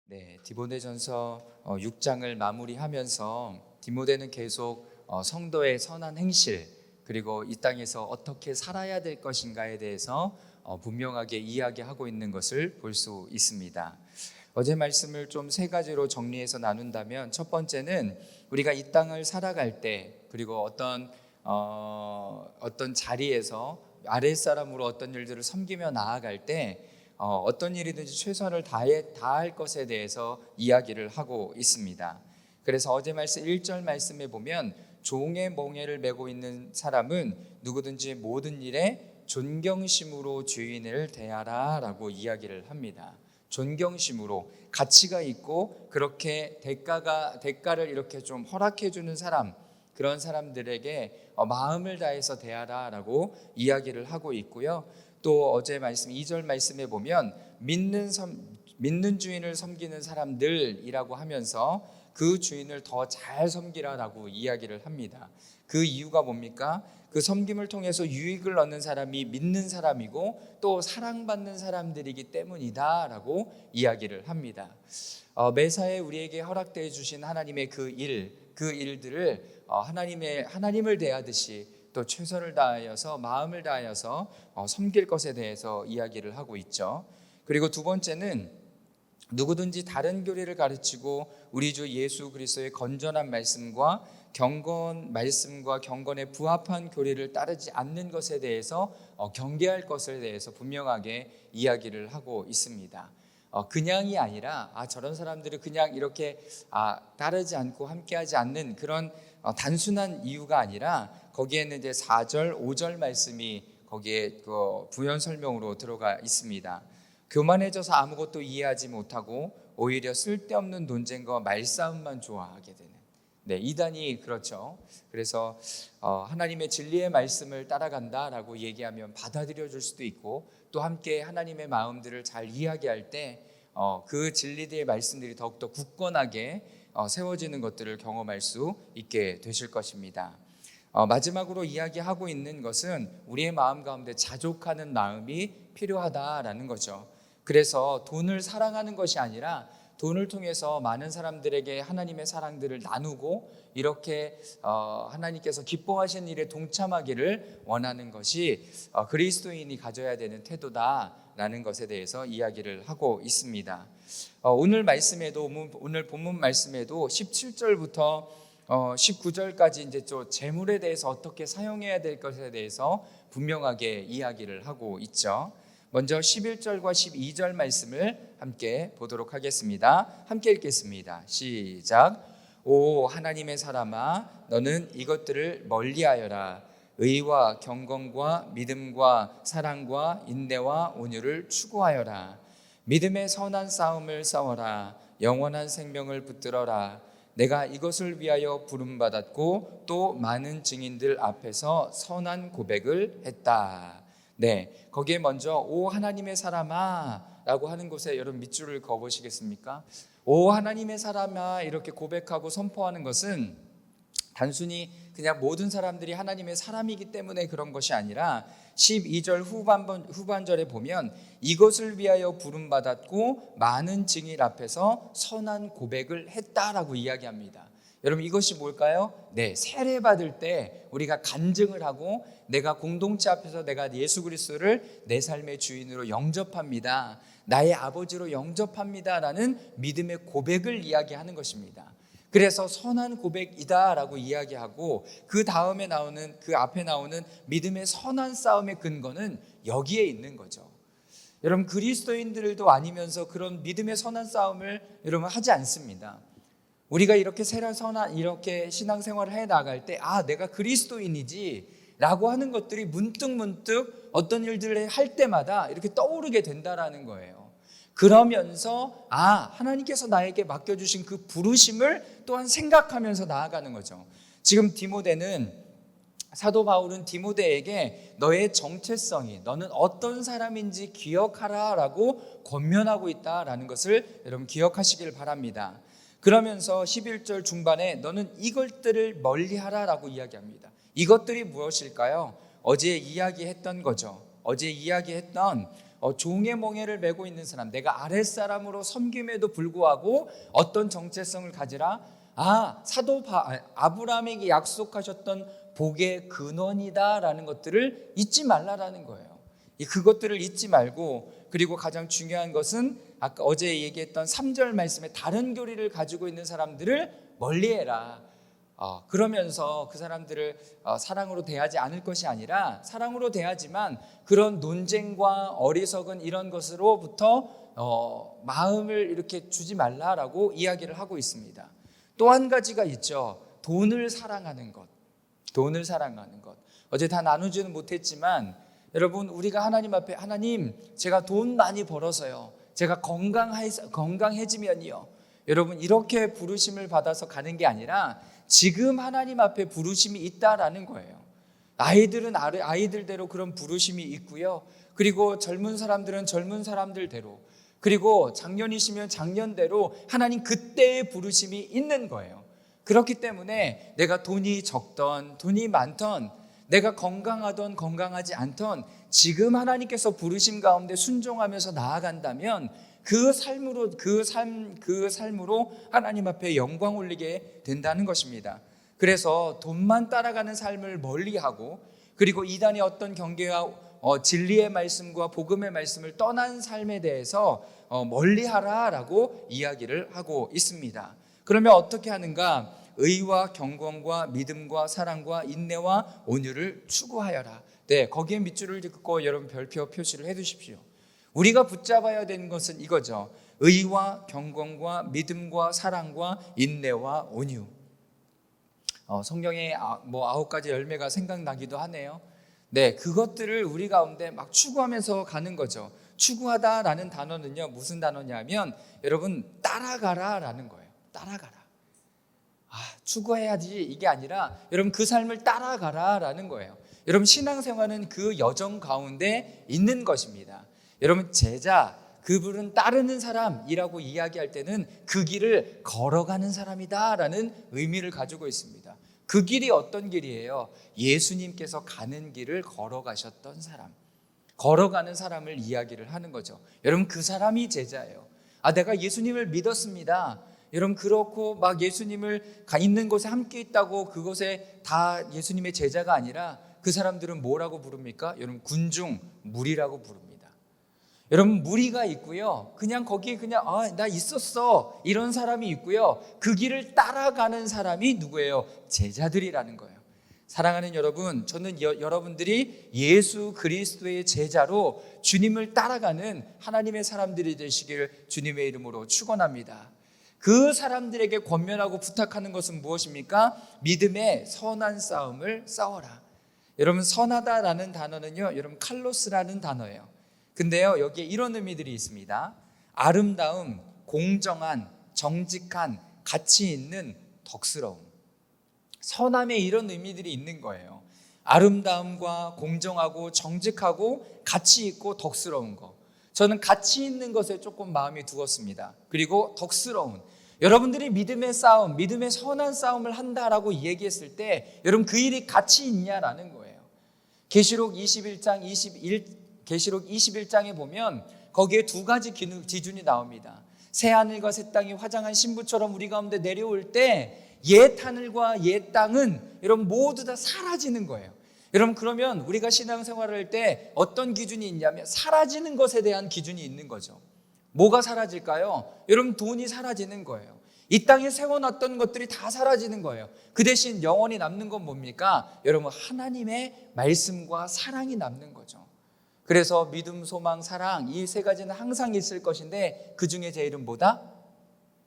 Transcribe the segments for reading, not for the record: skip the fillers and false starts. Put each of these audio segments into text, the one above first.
네, 디모데전서 6장을 마무리하면서 디모데는 계속 성도의 선한 행실 그리고 이 땅에서 어떻게 살아야 될 것인가에 대해서 분명하게 이야기하고 있는 것을 볼 수 있습니다. 어제 말씀을 좀 세 가지로 정리해서 나눈다면 첫 번째는 우리가 이 땅을 살아갈 때 그리고 어떤 자리에서 아랫사람으로 어떤 일들을 섬기며 나아갈 때 어떤 일이든지 최선을 다할 것에 대해서 이야기를 하고 있습니다. 그래서 어제 말씀 1절 말씀에 보면 종의 몽에를 메고 있는 사람은 누구든지 모든 일에 존경심으로 주인을 대하라 라고 이야기를 합니다. 존경심으로 가치가 있고 그렇게 대가를 이렇게 좀 허락해 주는 사람, 그런 사람들에게 마음을 다해서 대하라 라고 이야기를 하고 있고요. 또 어제 말씀 2절 말씀에 보면 믿는 주인을 섬기는 사람들이라고 하면서 그 주인을 더 잘 섬기라라고 이야기를 합니다. 그 이유가 뭡니까? 그 섬김을 통해서 유익을 얻는 사람이 믿는 사람이고 또 사랑받는 사람들이기 때문이다라고 이야기를 합니다. 매사에 우리에게 허락되어 주신 하나님의 그 일들을 하나님을 대하듯이 또 최선을 다하여서 마음을 다하여서 섬길 것에 대해서 이야기를 하고 있죠. 그리고 두 번째는 누구든지 다른 교리를 가르치고 우리 주 예수 그리스도의 건전한 말씀과 경건에 부합한 교리를 따르지 않는 것에 대해서 경계할 것에 대해서 분명하게 이야기를 하고 있습니다. 그냥이 아니라 저런 사람들을 그냥 이렇게 따르지 않고 함께하지 않는 그런 단순한 이유가 아니라 거기에는 이제 4절, 5절 말씀이 거기에 그 부연 설명으로 들어가 있습니다. 교만해져서 아무것도 이해하지 못하고 오히려 쓸데없는 논쟁과 말싸움만 좋아하게 되는 이단이 그렇죠. 그래서 하나님의 진리의 말씀을 따라간다라고 얘기하면 받아들여 줄 수도 있고 또 함께 하나님의 마음들을 잘 이야기할 때 그 진리의 말씀들이 더욱더 굳건하게 세워지는 것들을 경험할 수 있게 되실 것입니다. 마지막으로 이야기하고 있는 것은 우리의 마음 가운데 자족하는 마음이 필요하다라는 거죠. 그래서 돈을 사랑하는 것이 아니라 돈을 통해서 많은 사람들에게 하나님의 사랑들을 나누고 이렇게 하나님께서 기뻐하시는 일에 동참하기를 원하는 것이 그리스도인이 가져야 되는 태도다라는 것에 대해서 이야기를 하고 있습니다. 오늘 본문 말씀에도 17절부터 19절까지 이제 또 재물에 대해서 어떻게 사용해야 될 것에 대해서 분명하게 이야기를 하고 있죠. 먼저 11절과 12절 말씀을 함께 보도록 하겠습니다. 함께 읽겠습니다. 시작. 오 하나님의 사람아 너는 이것들을 멀리하여라. 의와 경건과 믿음과 사랑과 인내와 온유를 추구하여라. 믿음의 선한 싸움을 싸워라. 영원한 생명을 붙들어라. 내가 이것을 위하여 부름받았고 또 많은 증인들 앞에서 선한 고백을 했다. 거기에 먼저 오 하나님의 사람아 라고 하는 곳에 여러분 밑줄을 그어보시겠습니까? 오 하나님의 사람아 이렇게 고백하고 선포하는 것은 단순히 그냥 모든 사람들이 하나님의 사람이기 때문에 그런 것이 아니라 12절 후반절에 보면 이것을 위하여 부름받았고 많은 증인 앞에서 선한 고백을 했다라고 이야기합니다. 여러분 이것이 뭘까요? 세례받을 때 우리가 간증을 하고 내가 공동체 앞에서 내가 예수 그리스도를 내 삶의 주인으로 영접합니다. 나의 아버지로 영접합니다라는 믿음의 고백을 이야기하는 것입니다. 그래서 선한 고백이다라고 이야기하고 그 앞에 나오는 믿음의 선한 싸움의 근거는 여기에 있는 거죠. 여러분 그리스도인들도 아니면서 그런 믿음의 선한 싸움을 여러분 하지 않습니다. 우리가 이렇게 이렇게 신앙생활을 해 나갈 때 내가 그리스도인이지 라고 하는 것들이 문득 어떤 일들을 할 때마다 이렇게 떠오르게 된다라는 거예요. 그러면서 하나님께서 나에게 맡겨주신 그 부르심을 또한 생각하면서 나아가는 거죠. 지금 사도 바울은 디모데에게 너의 정체성이 너는 어떤 사람인지 기억하라 라고 권면하고 있다라는 것을 여러분 기억하시길 바랍니다. 그러면서 11절 중반에 너는 이것들을 멀리하라 라고 이야기합니다. 이것들이 무엇일까요? 어제 이야기했던 거죠. 어제 이야기했던 종의 멍에를 메고 있는 사람, 내가 아랫사람으로 섬김에도 불구하고 어떤 정체성을 가지라? 사도 아브라함에게 약속하셨던 복의 근원이다라는 것들을 잊지 말라라는 거예요. 그것들을 잊지 말고, 그리고 가장 중요한 것은 아까 어제 얘기했던 3절 말씀에 다른 교리를 가지고 있는 사람들을 멀리해라. 그러면서 그 사람들을 사랑으로 대하지 않을 것이 아니라, 사랑으로 대하지만 그런 논쟁과 어리석은 이런 것으로부터 마음을 이렇게 주지 말라라고 이야기를 하고 있습니다. 또 한 가지가 있죠. 돈을 사랑하는 것. 돈을 사랑하는 것. 어제 다 나누지는 못했지만, 여러분, 우리가 하나님 앞에, 하나님, 제가 돈 많이 벌어서요, 제가 건강해지면요, 여러분, 이렇게 부르심을 받아서 가는 게 아니라 지금 하나님 앞에 부르심이 있다라는 거예요. 아이들은 아이들대로 그런 부르심이 있고요. 그리고 젊은 사람들은 젊은 사람들대로, 그리고 작년이시면 작년대로 하나님 그때의 부르심이 있는 거예요. 그렇기 때문에 내가 돈이 적던 돈이 많던, 내가 건강하던 건강하지 않던, 지금 하나님께서 부르심 가운데 순종하면서 나아간다면 그 삶으로 하나님 앞에 영광 올리게 된다는 것입니다. 그래서 돈만 따라가는 삶을 멀리하고, 그리고 이단의 어떤 경계와 진리의 말씀과 복음의 말씀을 떠난 삶에 대해서 멀리하라라고 이야기를 하고 있습니다. 그러면 어떻게 하는가? 의와 경건과 믿음과 사랑과 인내와 온유를 추구하여라. 네, 거기에 밑줄을 긋고 여러분 별표 표시를 해두십시오. 우리가 붙잡아야 되는 것은 이거죠. 의와 경건과 믿음과 사랑과 인내와 온유. 성경에 9가지 열매가 생각나기도 하네요. 네, 그것들을 우리 가운데 막 추구하면서 가는 거죠. 추구하다라는 단어는요, 무슨 단어냐면 여러분, 따라가라라는 거예요. 따라가라. 추구해야지 이게 아니라 여러분, 그 삶을 따라가라라는 거예요. 여러분, 신앙생활은 그 여정 가운데 있는 것입니다. 여러분, 제자, 그분은 따르는 사람이라고 이야기할 때는 그 길을 걸어가는 사람이다라는 의미를 가지고 있습니다. 그 길이 어떤 길이에요? 예수님께서 가는 길을 걸어가셨던 사람, 걸어가는 사람을 이야기를 하는 거죠. 여러분, 그 사람이 제자예요. 내가 예수님을 믿었습니다. 여러분, 그렇고 막 예수님을 있는 곳에 함께 있다고 그곳에 다 예수님의 제자가 아니라 그 사람들은 뭐라고 부릅니까? 여러분, 군중, 무리라고 부릅니다. 여러분, 무리가 있고요, 그냥 거기에 그냥 나 있었어 이런 사람이 있고요, 그 길을 따라가는 사람이 누구예요? 제자들이라는 거예요. 사랑하는 여러분, 저는 여러분들이 예수 그리스도의 제자로 주님을 따라가는 하나님의 사람들이 되시길 주님의 이름으로 축원합니다. 그 사람들에게 권면하고 부탁하는 것은 무엇입니까? 믿음의 선한 싸움을 싸워라. 여러분, 선하다라는 단어는요, 여러분, 칼로스라는 단어예요. 근데요, 여기에 이런 의미들이 있습니다. 아름다움, 공정한, 정직한, 가치 있는, 덕스러움. 선함에 이런 의미들이 있는 거예요. 아름다움과 공정하고 정직하고 가치 있고 덕스러운 거. 저는 가치 있는 것에 조금 마음이 두었습니다. 그리고 덕스러운, 여러분들이 믿음의 싸움, 믿음의 선한 싸움을 한다라고 얘기했을 때 여러분, 그 일이 가치 있냐라는 거예요. 계시록 21장에 보면 거기에 2가지 기준이 나옵니다. 새 하늘과 새 땅이 화장한 신부처럼 우리 가운데 내려올 때 옛 하늘과 옛 땅은 여러분 모두 다 사라지는 거예요. 여러분, 그러면 우리가 신앙생활을 할 때 어떤 기준이 있냐면 사라지는 것에 대한 기준이 있는 거죠. 뭐가 사라질까요? 여러분, 돈이 사라지는 거예요. 이 땅에 세워놨던 것들이 다 사라지는 거예요. 그 대신 영원히 남는 건 뭡니까? 여러분, 하나님의 말씀과 사랑이 남는 거죠. 그래서 믿음, 소망, 사랑, 이 3가지는 항상 있을 것인데 그 중에 제일은 뭐다?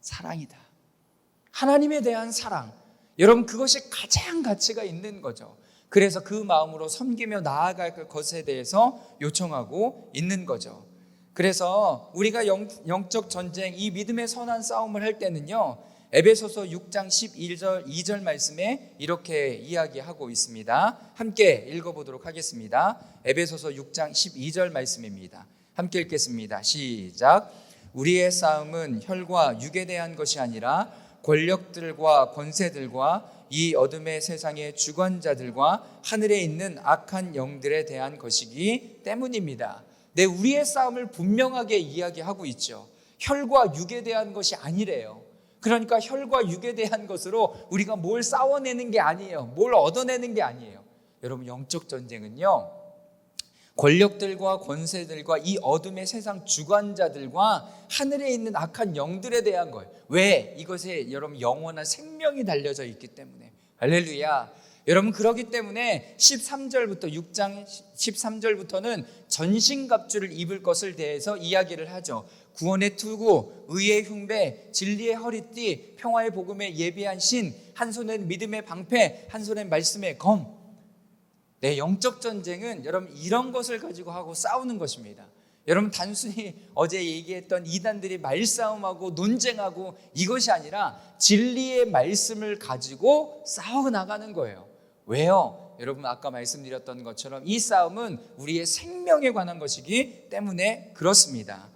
사랑이다. 하나님에 대한 사랑. 여러분, 그것이 가장 가치가 있는 거죠. 그래서 그 마음으로 섬기며 나아갈 것에 대해서 요청하고 있는 거죠. 그래서 우리가 영적 전쟁, 이 믿음의 선한 싸움을 할 때는요, 에베소서 6장 2절 말씀에 이렇게 이야기하고 있습니다. 함께 읽어보도록 하겠습니다. 에베소서 6장 12절 말씀입니다. 함께 읽겠습니다. 시작. 우리의 싸움은 혈과 육에 대한 것이 아니라 권력들과 권세들과 이 어둠의 세상의 주관자들과 하늘에 있는 악한 영들에 대한 것이기 때문입니다. 우리의 싸움을 분명하게 이야기하고 있죠. 혈과 육에 대한 것이 아니래요. 그러니까 혈과 육에 대한 것으로 우리가 뭘 싸워내는 게 아니에요. 뭘 얻어내는 게 아니에요. 여러분, 영적 전쟁은요, 권력들과 권세들과 이 어둠의 세상 주관자들과 하늘에 있는 악한 영들에 대한 거예요. 왜? 이것에 여러분 영원한 생명이 달려져 있기 때문에. 할렐루야. 여러분, 그렇기 때문에 13절부터 6장 13절부터는 전신갑주를 입을 것을 대해서 이야기를 하죠. 구원의 투구, 의의 흉배, 진리의 허리띠, 평화의 복음에 예비한 신, 한 손엔 믿음의 방패, 한 손엔 말씀의 검. 영적 전쟁은 여러분 이런 것을 가지고 하고 싸우는 것입니다. 여러분, 단순히 어제 얘기했던 이단들이 말싸움하고 논쟁하고 이것이 아니라 진리의 말씀을 가지고 싸워 나가는 거예요. 왜요? 여러분, 아까 말씀드렸던 것처럼 이 싸움은 우리의 생명에 관한 것이기 때문에 그렇습니다.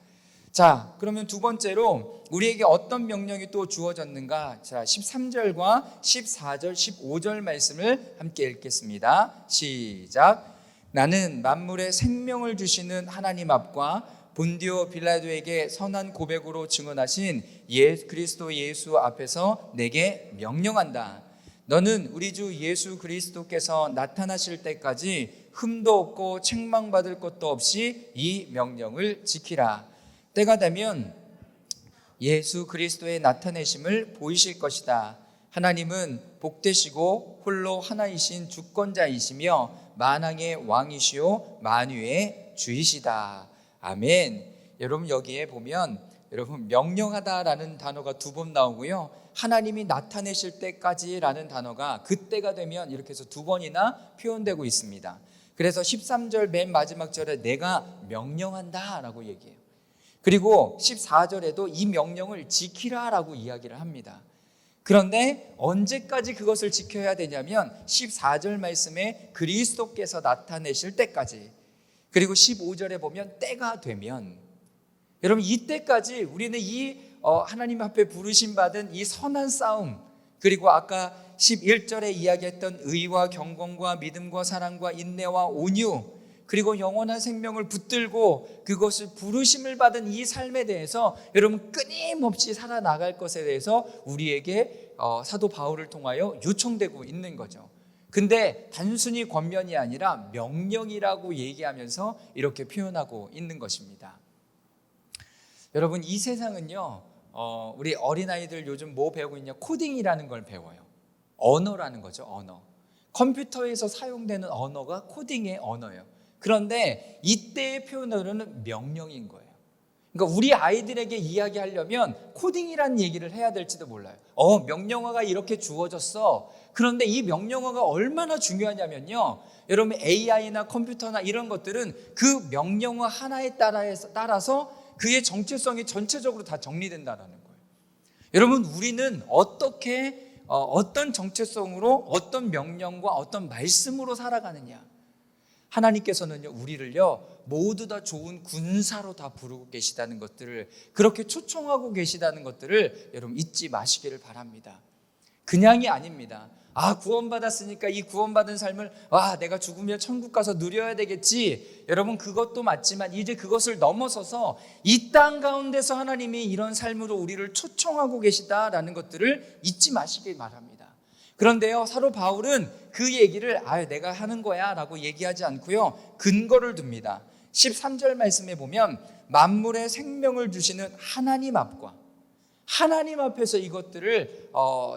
자, 그러면 두 번째로 우리에게 어떤 명령이 또 주어졌는가? 자, 13절과 14절, 15절 말씀을 함께 읽겠습니다. 시작. 나는 만물에 생명을 주시는 하나님 앞과 본디오 빌라도에게 선한 고백으로 증언하신 그리스도 예수 앞에서 내게 명령한다. 너는 우리 주 예수 그리스도께서 나타나실 때까지 흠도 없고 책망받을 것도 없이 이 명령을 지키라. 때가 되면 예수 그리스도의 나타내심을 보이실 것이다. 하나님은 복되시고 홀로 하나이신 주권자이시며 만왕의 왕이시오 만유의 주이시다. 아멘. 여러분, 여기에 보면 여러분 명령하다라는 단어가 두 번 나오고요, 하나님이 나타내실 때까지라는 단어가 그때가 되면 이렇게 해서 두 번이나 표현되고 있습니다. 그래서 13절 맨 마지막 절에 내가 명령한다 라고 얘기해요. 그리고 14절에도 이 명령을 지키라라고 이야기를 합니다. 그런데 언제까지 그것을 지켜야 되냐면 14절 말씀에 그리스도께서 나타내실 때까지, 그리고 15절에 보면 때가 되면, 여러분 이때까지 우리는 이 하나님 앞에 부르심 받은 이 선한 싸움, 그리고 아까 11절에 이야기했던 의와 경건과 믿음과 사랑과 인내와 온유, 그리고 영원한 생명을 붙들고 그것을 부르심을 받은 이 삶에 대해서 여러분 끊임없이 살아나갈 것에 대해서 우리에게 사도 바울을 통하여 요청되고 있는 거죠. 근데 단순히 권면이 아니라 명령이라고 얘기하면서 이렇게 표현하고 있는 것입니다. 여러분, 이 세상은요, 우리 어린아이들 요즘 뭐 배우고 있냐? 코딩이라는 걸 배워요. 언어라는 거죠. 언어. 컴퓨터에서 사용되는 언어가 코딩의 언어예요. 그런데 이때의 표현으로는 명령인 거예요. 그러니까 우리 아이들에게 이야기하려면 코딩이라는 얘기를 해야 될지도 몰라요. 명령어가 이렇게 주어졌어. 그런데 이 명령어가 얼마나 중요하냐면요, 여러분 AI나 컴퓨터나 이런 것들은 그 명령어 하나에 따라서 그의 정체성이 전체적으로 다 정리된다는 거예요. 여러분, 우리는 어떤 정체성으로 어떤 명령과 어떤 말씀으로 살아가느냐. 하나님께서는요, 우리를요 모두 다 좋은 군사로 다 부르고 계시다는 것들을, 그렇게 초청하고 계시다는 것들을 여러분 잊지 마시기를 바랍니다. 그냥이 아닙니다. 구원받았으니까 이 구원받은 삶을 내가 죽으면 천국 가서 누려야 되겠지. 여러분, 그것도 맞지만 이제 그것을 넘어서서 이 땅 가운데서 하나님이 이런 삶으로 우리를 초청하고 계시다라는 것들을 잊지 마시길 바랍니다. 그런데요, 사도 바울은 그 얘기를 내가 하는 거야 라고 얘기하지 않고요, 근거를 둡니다. 13절 말씀에 보면 만물의 생명을 주시는 하나님 앞에서 이것들을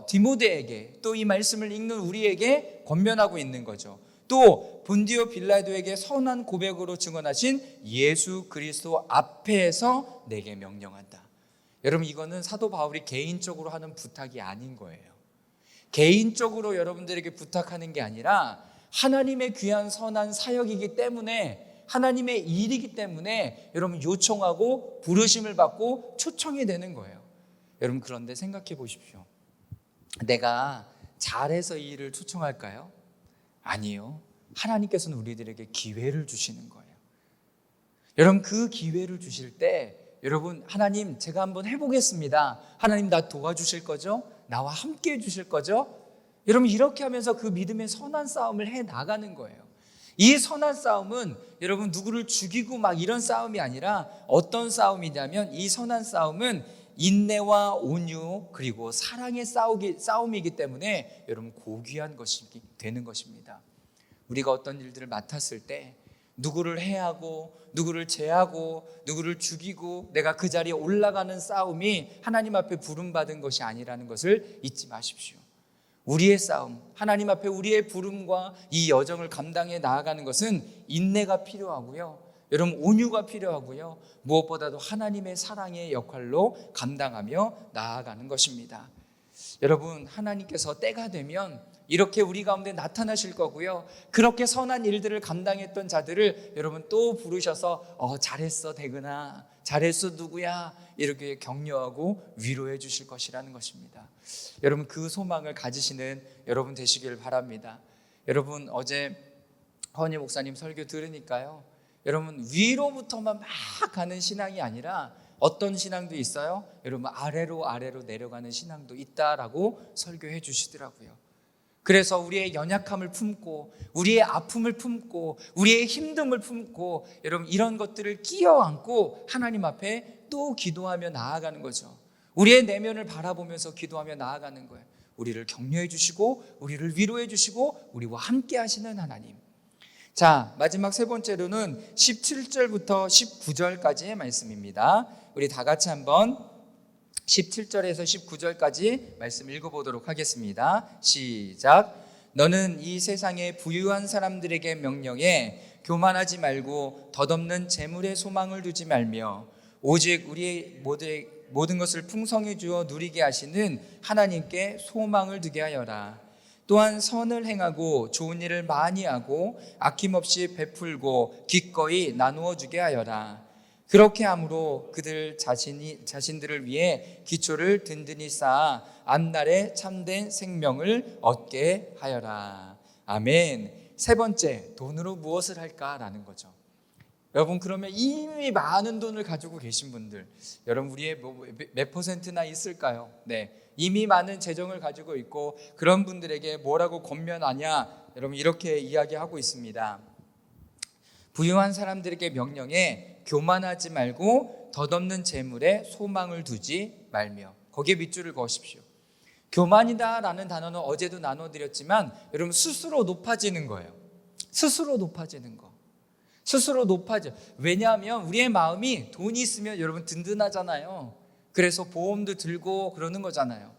디모데에게, 또 이 말씀을 읽는 우리에게 권면하고 있는 거죠. 또 본디오 빌라도에게 선한 고백으로 증언하신 예수 그리스도 앞에서 내게 명령한다. 여러분, 이거는 사도 바울이 개인적으로 하는 부탁이 아닌 거예요. 개인적으로 여러분들에게 부탁하는 게 아니라 하나님의 귀한 선한 사역이기 때문에, 하나님의 일이기 때문에 여러분 요청하고 부르심을 받고 초청이 되는 거예요. 여러분, 그런데 생각해 보십시오. 내가 잘해서 이 일을 초청할까요? 아니요. 하나님께서는 우리들에게 기회를 주시는 거예요. 여러분, 그 기회를 주실 때 여러분, 하나님 제가 한번 해보겠습니다. 하나님 나 도와주실 거죠? 나와 함께 해주실 거죠? 여러분, 이렇게 하면서 그 믿음의 선한 싸움을 해 나가는 거예요. 이 선한 싸움은 여러분 누구를 죽이고 막 이런 싸움이 아니라 어떤 싸움이냐면 이 선한 싸움은 인내와 온유 그리고 사랑의 싸움이기 때문에 여러분 고귀한 것이 되는 것입니다. 우리가 어떤 일들을 맡았을 때 누구를 해하고 누구를 제하고 누구를 죽이고 내가 그 자리에 올라가는 싸움이 하나님 앞에 부름받은 것이 아니라는 것을 잊지 마십시오. 우리의 싸움, 하나님 앞에 우리의 부름과 이 여정을 감당해 나아가는 것은 인내가 필요하고요, 여러분 온유가 필요하고요, 무엇보다도 하나님의 사랑의 역할로 감당하며 나아가는 것입니다. 여러분, 하나님께서 때가 되면 이렇게 우리 가운데 나타나실 거고요, 그렇게 선한 일들을 감당했던 자들을 여러분 또 부르셔서 잘했어 대근아, 잘했어 누구야, 이렇게 격려하고 위로해 주실 것이라는 것입니다. 여러분, 그 소망을 가지시는 여러분 되시길 바랍니다. 여러분, 어제 허은희 목사님 설교 들으니까요, 여러분 위로부터만 막 가는 신앙이 아니라 어떤 신앙도 있어요? 여러분 아래로 내려가는 신앙도 있다라고 설교해 주시더라고요. 그래서 우리의 연약함을 품고 우리의 아픔을 품고 우리의 힘듦을 품고 여러분 이런 것들을 끼어 안고 하나님 앞에 또 기도하며 나아가는 거죠. 우리의 내면을 바라보면서 기도하며 나아가는 거예요. 우리를 격려해 주시고 우리를 위로해 주시고 우리와 함께 하시는 하나님. 자, 마지막 세 번째로는 17절부터 19절까지의 말씀입니다. 우리 다 같이 한번 17절에서 19절까지 말씀 읽어보도록 하겠습니다. 시작. 너는 이 세상의 부유한 사람들에게 명령해 교만하지 말고 덧없는 재물에 소망을 두지 말며 오직 우리의 모든 것을 풍성히 주어 누리게 하시는 하나님께 소망을 두게 하여라. 또한 선을 행하고 좋은 일을 많이 하고 아낌없이 베풀고 기꺼이 나누어 주게 하여라. 그렇게 함으로 그들 자신들을 위해 기초를 든든히 쌓아 앞날에 참된 생명을 얻게 하여라. 아멘. 세 번째, 돈으로 무엇을 할까라는 거죠. 여러분, 그러면 이미 많은 돈을 가지고 계신 분들, 여러분 우리의 몇 퍼센트나 있을까요? 네, 이미 많은 재정을 가지고 있고 그런 분들에게 뭐라고 권면하냐, 여러분 이렇게 이야기하고 있습니다. 부유한 사람들에게 명령해 교만하지 말고 덧없는 재물에 소망을 두지 말며, 거기에 밑줄을 그으십시오. 교만이다라는 단어는 어제도 나눠드렸지만 여러분 스스로 높아지는 거예요. 스스로 높아지는 거. 스스로 높아져. 왜냐하면 우리의 마음이 돈이 있으면 여러분 든든하잖아요. 그래서 보험도 들고 그러는 거잖아요.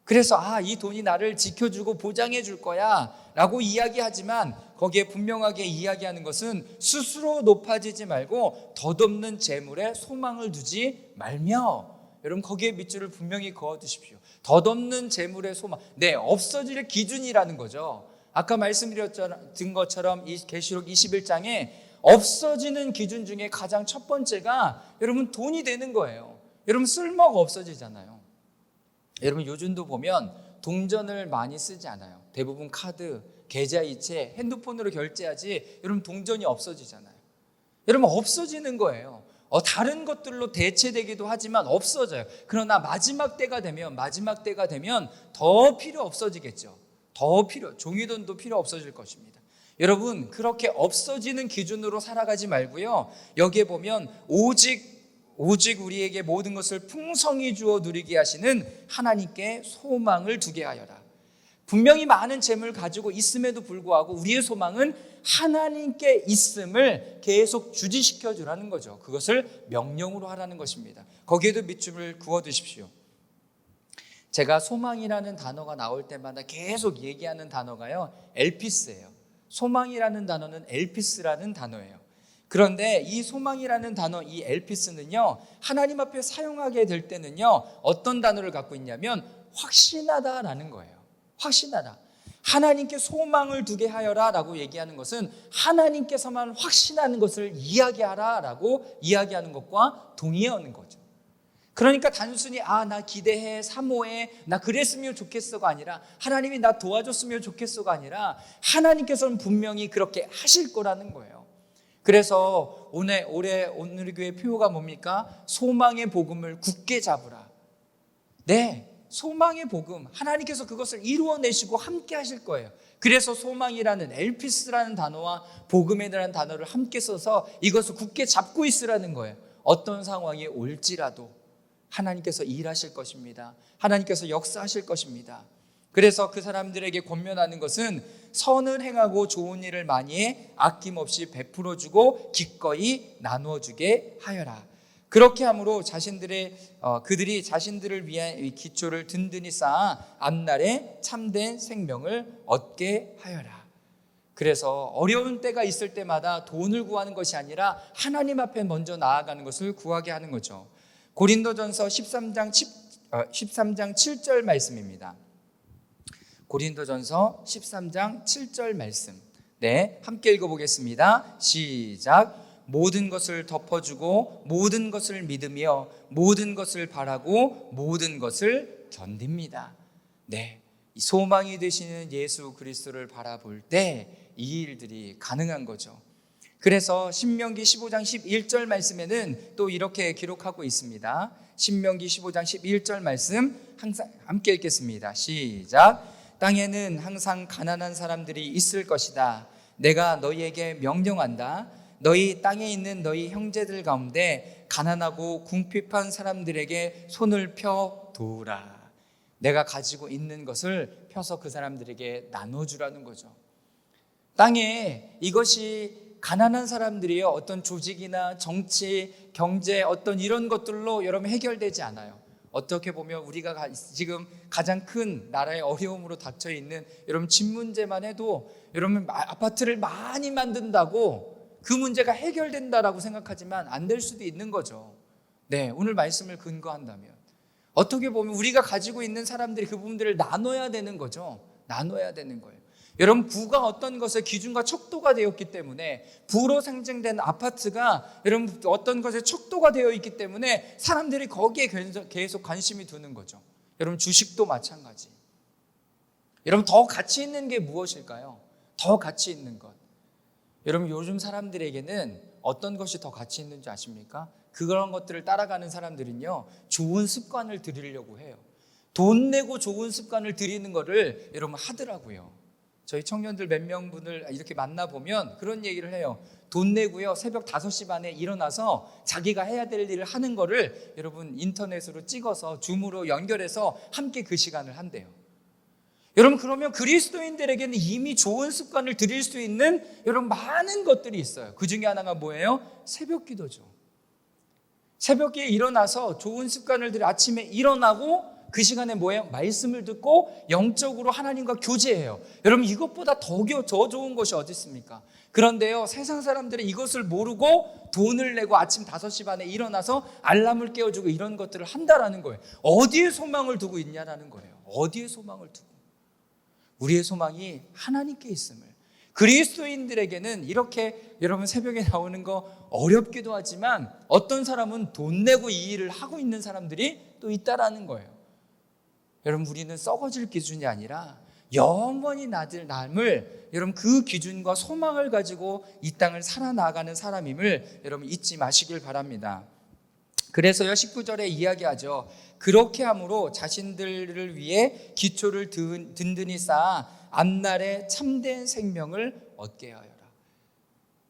그래서 이 돈이 나를 지켜주고 보장해 줄 거야 라고 이야기하지만 거기에 분명하게 이야기하는 것은 스스로 높아지지 말고 덧없는 재물에 소망을 두지 말며, 여러분 거기에 밑줄을 분명히 그어두십시오. 덧없는 재물의 소망, 없어질 기준이라는 거죠. 아까 말씀드린 것처럼 이 계시록 21장에 없어지는 기준 중에 가장 첫 번째가 여러분 돈이 되는 거예요. 여러분 쓸모가 없어지잖아요. 여러분 요즘도 보면 동전을 많이 쓰지 않아요. 대부분 카드, 계좌이체, 핸드폰으로 결제하지 여러분 동전이 없어지잖아요. 여러분 없어지는 거예요. 다른 것들로 대체되기도 하지만 없어져요. 그러나 마지막 때가 되면 더 필요 없어지겠죠. 종이돈도 필요 없어질 것입니다. 여러분 그렇게 없어지는 기준으로 살아가지 말고요, 여기에 보면 오직 우리에게 모든 것을 풍성히 주어 누리게 하시는 하나님께 소망을 두게 하여라. 분명히 많은 재물을 가지고 있음에도 불구하고 우리의 소망은 하나님께 있음을 계속 주지시켜 주라는 거죠. 그것을 명령으로 하라는 것입니다. 거기에도 밑줄을 그어두십시오. 제가 소망이라는 단어가 나올 때마다 계속 얘기하는 단어가요, 엘피스예요. 소망이라는 단어는 엘피스라는 단어예요. 그런데 이 소망이라는 단어, 이 엘피스는요, 하나님 앞에 사용하게 될 때는요, 어떤 단어를 갖고 있냐면 확신하다라는 거예요. 확신하다. 하나님께 소망을 두게 하여라 라고 얘기하는 것은 하나님께서만 확신하는 것을 이야기하라 라고 이야기하는 것과 동의하는 거죠. 그러니까 단순히 나 기대해, 사모해, 나 그랬으면 좋겠어가 아니라 하나님이 나 도와줬으면 좋겠어가 아니라 하나님께서는 분명히 그렇게 하실 거라는 거예요. 그래서 올해 오늘 교회 표어가 뭡니까? 소망의 복음을 굳게 잡으라. 네, 소망의 복음, 하나님께서 그것을 이루어내시고 함께 하실 거예요. 그래서 소망이라는 엘피스라는 단어와 복음이라는 단어를 함께 써서 이것을 굳게 잡고 있으라는 거예요. 어떤 상황이 올지라도 하나님께서 일하실 것입니다. 하나님께서 역사하실 것입니다. 그래서 그 사람들에게 권면하는 것은 선을 행하고 좋은 일을 많이 해 아낌없이 베풀어주고 기꺼이 나누어주게 하여라. 그렇게 함으로 그들이 자신들을 위한 기초를 든든히 쌓아 앞날에 참된 생명을 얻게 하여라. 그래서 어려운 때가 있을 때마다 돈을 구하는 것이 아니라 하나님 앞에 먼저 나아가는 것을 구하게 하는 거죠. 고린도전서 13장 7절 말씀입니다. 고린도전서 13장 7절 말씀. 네, 함께 읽어보겠습니다. 시작. 모든 것을 덮어주고 모든 것을 믿으며 모든 것을 바라고 모든 것을 견딥니다. 네, 소망이 되시는 예수 그리스도를 바라볼 때 이 일들이 가능한 거죠. 그래서 신명기 15장 11절 말씀에는 또 이렇게 기록하고 있습니다. 신명기 15장 11절 말씀 항상 함께 읽겠습니다. 시작. 땅에는 항상 가난한 사람들이 있을 것이다. 내가 너희에게 명령한다. 너희 땅에 있는 너희 형제들 가운데 가난하고 궁핍한 사람들에게 손을 펴 도우라. 내가 가지고 있는 것을 펴서 그 사람들에게 나눠주라는 거죠. 땅에 이것이 가난한 사람들이요, 어떤 조직이나 정치, 경제 어떤 이런 것들로 여러분 해결되지 않아요. 어떻게 보면 우리가 지금 가장 큰 나라의 어려움으로 닥쳐 있는 여러분 집 문제만 해도 여러분 아파트를 많이 만든다고 그 문제가 해결된다라고 생각하지만 안 될 수도 있는 거죠. 네, 오늘 말씀을 근거한다면 어떻게 보면 우리가 가지고 있는 사람들이 그 부분들을 나눠야 되는 거죠. 나눠야 되는 거예요. 여러분, 부가 어떤 것의 기준과 척도가 되었기 때문에, 부로 상징된 아파트가 여러분 어떤 것의 척도가 되어 있기 때문에 사람들이 거기에 계속 관심이 두는 거죠. 여러분, 주식도 마찬가지. 여러분, 더 가치 있는 게 무엇일까요? 더 가치 있는 것. 여러분, 요즘 사람들에게는 어떤 것이 더 가치 있는지 아십니까? 그런 것들을 따라가는 사람들은요, 좋은 습관을 들이려고 해요. 돈 내고 좋은 습관을 들이는 거를 여러분 하더라고요. 저희 청년들 몇 명분을 이렇게 만나보면 그런 얘기를 해요. 돈 내고요, 새벽 5시 반에 일어나서 자기가 해야 될 일을 하는 거를 여러분 인터넷으로 찍어서 줌으로 연결해서 함께 그 시간을 한대요. 여러분, 그러면 그리스도인들에게는 이미 좋은 습관을 들일 수 있는 여러분 많은 것들이 있어요. 그 중에 하나가 뭐예요? 새벽 기도죠. 새벽에 일어나서 좋은 습관을 들여 아침에 일어나고 그 시간에 뭐예요? 말씀을 듣고 영적으로 하나님과 교제해요. 여러분, 이것보다 더 좋은 것이 어디 있습니까? 그런데요, 세상 사람들은 이것을 모르고 돈을 내고 아침 5시 반에 일어나서 알람을 깨워주고 이런 것들을 한다라는 거예요. 어디에 소망을 두고 있냐라는 거예요. 어디에 소망을 두고. 우리의 소망이 하나님께 있음을. 그리스도인들에게는 이렇게 여러분 새벽에 나오는 거 어렵기도 하지만 어떤 사람은 돈 내고 이 일을 하고 있는 사람들이 또 있다라는 거예요. 여러분, 우리는 썩어질 기준이 아니라 영원히 남을 여러분 그 기준과 소망을 가지고 이 땅을 살아나가는 사람임을 여러분 잊지 마시길 바랍니다. 그래서요, 19절에 이야기하죠. 그렇게 함으로 자신들을 위해 기초를 든든히 쌓아 앞날에 참된 생명을 얻게 하여라.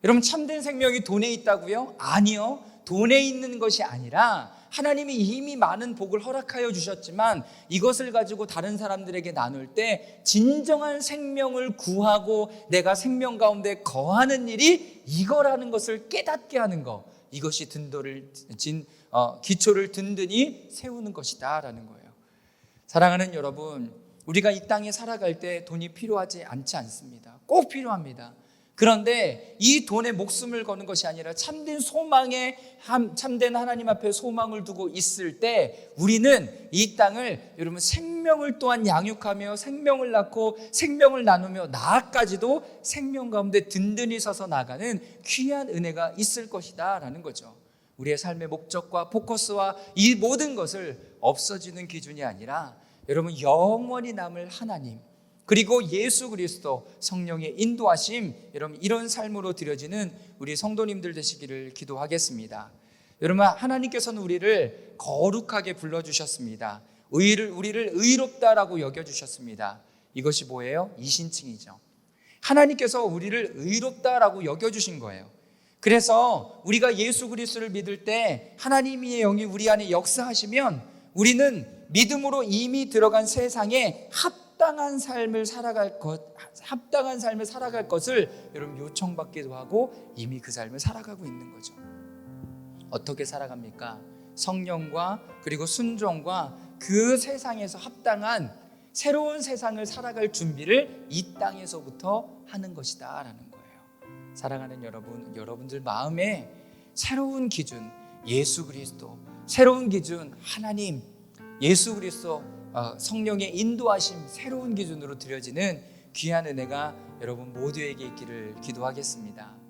여러분, 참된 생명이 돈에 있다고요? 아니요. 돈에 있는 것이 아니라 하나님이 이미 많은 복을 허락하여 주셨지만 이것을 가지고 다른 사람들에게 나눌 때 진정한 생명을 구하고 내가 생명 가운데 거하는 일이 이거라는 것을 깨닫게 하는 것, 이것이 기초를 든든히 세우는 것이다 라는 거예요. 사랑하는 여러분, 우리가 이 땅에 살아갈 때 돈이 필요하지 않지 않습니다. 꼭 필요합니다. 그런데 이 돈에 목숨을 거는 것이 아니라 참된 소망에, 참된 하나님 앞에 소망을 두고 있을 때 우리는 이 땅을 여러분 생명을 또한 양육하며 생명을 낳고 생명을 나누며 나아까지도 생명 가운데 든든히 서서 나가는 귀한 은혜가 있을 것이다 라는 거죠. 우리의 삶의 목적과 포커스와 이 모든 것을 없어지는 기준이 아니라 여러분 영원히 남을 하나님, 그리고 예수 그리스도 성령의 인도하심, 여러분 이런 삶으로 드려지는 우리 성도님들 되시기를 기도하겠습니다. 여러분, 하나님께서는 우리를 거룩하게 불러주셨습니다. 우리를 의롭다라고 여겨주셨습니다. 이것이 뭐예요? 이신칭이죠. 하나님께서 우리를 의롭다라고 여겨주신 거예요. 그래서 우리가 예수 그리스도를 믿을 때 하나님의 영이 우리 안에 역사하시면 우리는 믿음으로 이미 들어간 세상에 합당한 삶을 살아갈 것을 여러분 요청받기도 하고 이미 그 삶을 살아가고 있는 거죠. 어떻게 살아갑니까? 성령과 그리고 순종과 그 세상에서 합당한 새로운 세상을 살아갈 준비를 이 땅에서부터 하는 것이다 라는 거예요. 사랑하는 여러분들 마음에 새로운 기준 예수 그리스도, 새로운 기준 하나님, 예수 그리스도, 성령의 인도하심, 새로운 기준으로 드려지는 귀한 은혜가 여러분 모두에게 있기를 기도하겠습니다.